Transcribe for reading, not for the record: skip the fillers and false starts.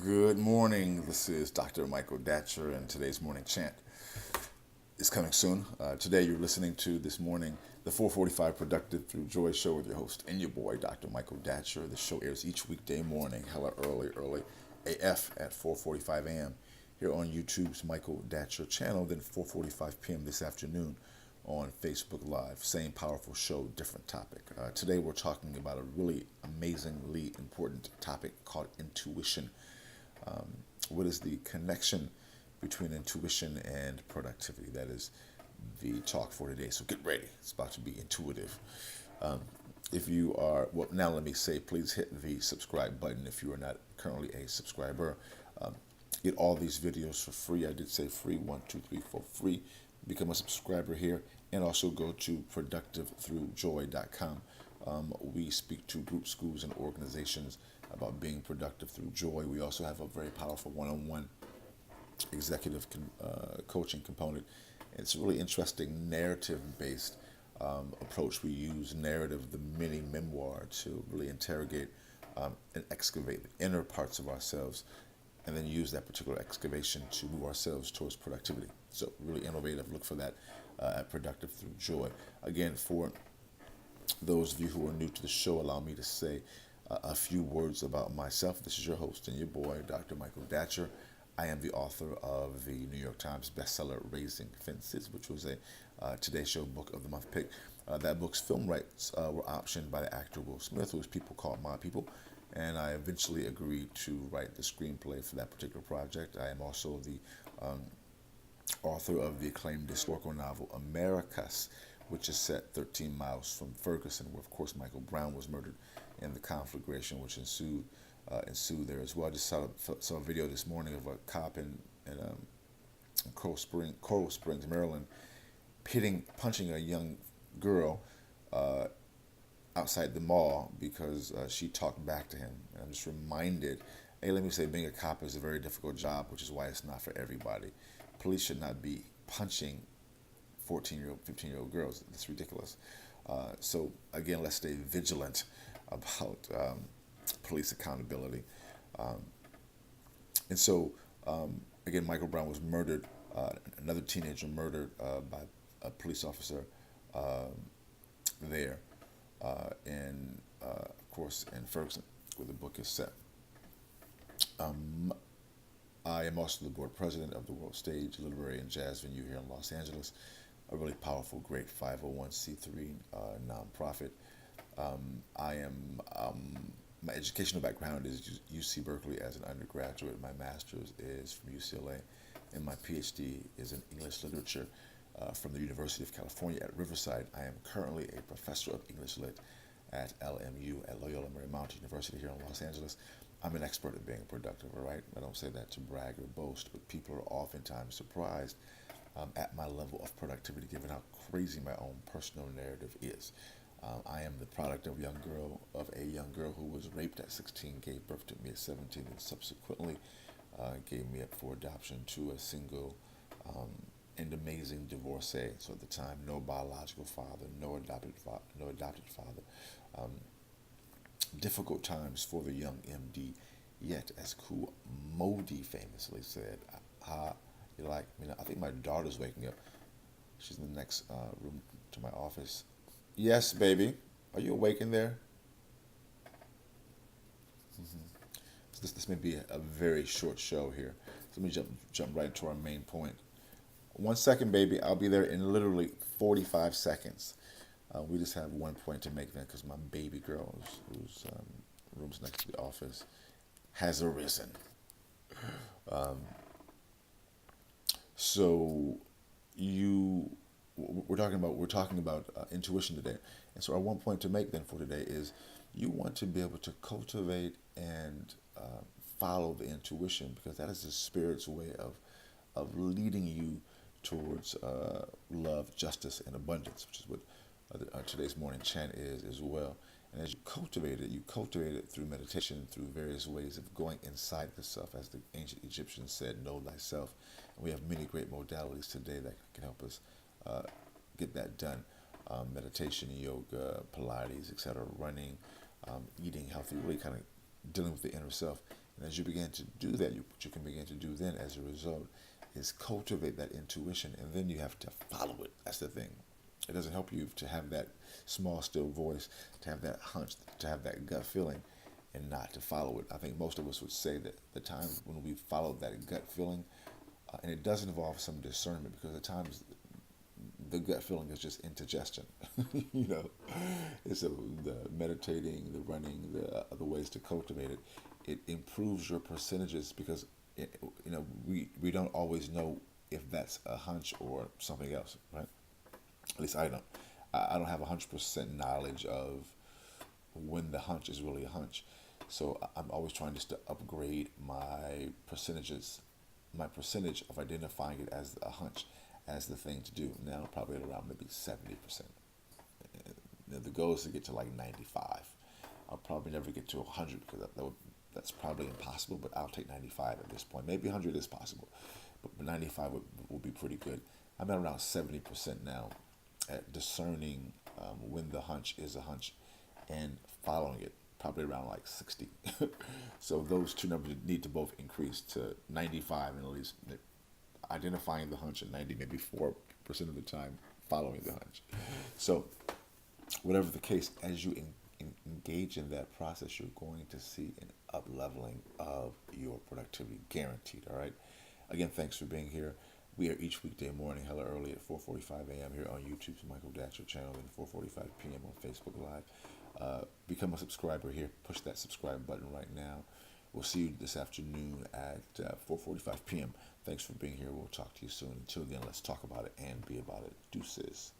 Good morning. This is Dr. Michael Datcher, and today's morning chant is coming soon. Today, you're listening to this morning the 445 Productive Through Joy show with your host and your boy, Dr. Michael Datcher. The show airs each weekday morning, hella early AF at 4:45 a.m. here on YouTube's Michael Datcher channel. Then 4:45 p.m. this afternoon on Facebook Live. Same powerful show, different topic. Today, we're talking about a really amazingly important topic called intuition. What is the connection between intuition and productivity? That is the talk for today. So get ready. It's about to be intuitive. If you are, well, now let me say, please hit the subscribe button if you are not currently a subscriber. Get all these videos for free. I did say free, 1, 2, 3, 4, free. Become a subscriber here, and also go to productivethroughjoy.com. We speak to groups, schools, and organizations about being productive through joy. We also have a very powerful one-on-one executive coaching component. It's a really interesting narrative-based approach. We use narrative, the mini memoir, to really interrogate and excavate the inner parts of ourselves, and then use that particular excavation to move ourselves towards productivity. So really innovative. Look for that at Productive Through Joy. Again, for those of you who are new to the show, allow me to say a few words about myself. This is your host and your boy, Dr. Michael Datcher. I am the author of the New York Times bestseller, Raising Fences, which was a Today Show Book of the Month pick. That book's film rights were optioned by the actor Will Smith, whose people called my people, and I eventually agreed to write the screenplay for that particular project. I am also the author of the acclaimed historical novel, Americus, which is set 13 miles from Ferguson, where, of course, Michael Brown was murdered in the conflagration which ensued there as well. I just saw a video this morning of a cop in Coral Springs, Maryland, punching a young girl outside the mall because she talked back to him. And I'm just reminded, hey, let me say, being a cop is a very difficult job, which is why it's not for everybody. Police should not be punching 14-year-old, 15-year-old girls. It's ridiculous. So again, let's stay vigilant about police accountability. And so, again, Michael Brown was murdered, another teenager murdered by a police officer there, of course, in Ferguson, where the book is set. I am also the board president of the World Stage Literary and Jazz Venue here in Los Angeles, a really powerful, great 501c3 nonprofit. My educational background is UC Berkeley as an undergraduate. My master's is from UCLA, and my PhD is in English literature from the University of California at Riverside. I am currently a professor of English Lit at LMU, at Loyola Marymount University here in Los Angeles. I'm an expert at being productive, all right? I don't say that to brag or boast, but people are oftentimes surprised at my level of productivity, given how crazy my own personal narrative is. I am the product of a young girl who was raped at 16, gave birth to me at 17, and subsequently gave me up for adoption to a single and amazing divorcee. So at the time, no biological father, no adopted father. Difficult times for the young MD. Yet, as Cool Modi famously said, you're like, I think my daughter's waking up. She's in the next room to my office. Yes, baby. Are you awake in there? So this may be a very short show here. So let me jump right into our main point. 1 second, baby. I'll be there in literally 45 seconds. We just have one point to make then, because my baby girl, whose room's next to the office, has arisen. So we're talking about intuition today, and so our one point to make then for today is you want to be able to cultivate and follow the intuition, because that is the Spirit's way of leading you towards love, justice, and abundance, which is what today's morning chant is as well. And as you cultivate it through meditation, through various ways of going inside the self. As the ancient Egyptians said, know thyself. And we have many great modalities today that can help us get that done. Meditation, yoga, Pilates, etc., running, eating healthy, really kind of dealing with the inner self. And as you begin to do that, what you can begin to do then as a result is cultivate that intuition, and then you have to follow it. That's the thing. It doesn't help you to have that small, still voice, to have that hunch, to have that gut feeling, and not to follow it. I think most of us would say that the times when we follow that gut feeling, and it does involve some discernment, because at times the gut feeling is just indigestion. you know, and so the meditating, the running, the other ways to cultivate it, it improves your percentages, because we don't always know if that's a hunch or something else, right? At least I don't. I don't have 100% knowledge of when the hunch is really a hunch. So I'm always trying just to upgrade my percentage of identifying it as a hunch, as the thing to do. Now probably at around maybe 70%. The goal is to get to like 95. I'll probably never get to 100, because that's probably impossible, but I'll take 95 at this point. Maybe 100 is possible, but 95 would be pretty good. I'm at around 70% now at discerning when the hunch is a hunch and following it, probably around like 60. So those two numbers need to both increase to 95, and at least identifying the hunch, and 90, maybe 4% of the time following the hunch. So whatever the case, as you engage in that process, you're going to see an up leveling of your productivity, guaranteed. All right. Again, thanks for being here. We are each weekday morning, hella early at 4:45 a.m. here on YouTube's Michael Datcher channel, and 4:45 p.m. on Facebook Live. Become a subscriber here. Push that subscribe button right now. We'll see you this afternoon at 4:45 p.m. Thanks for being here. We'll talk to you soon. Until then, let's talk about it and be about it. Deuces.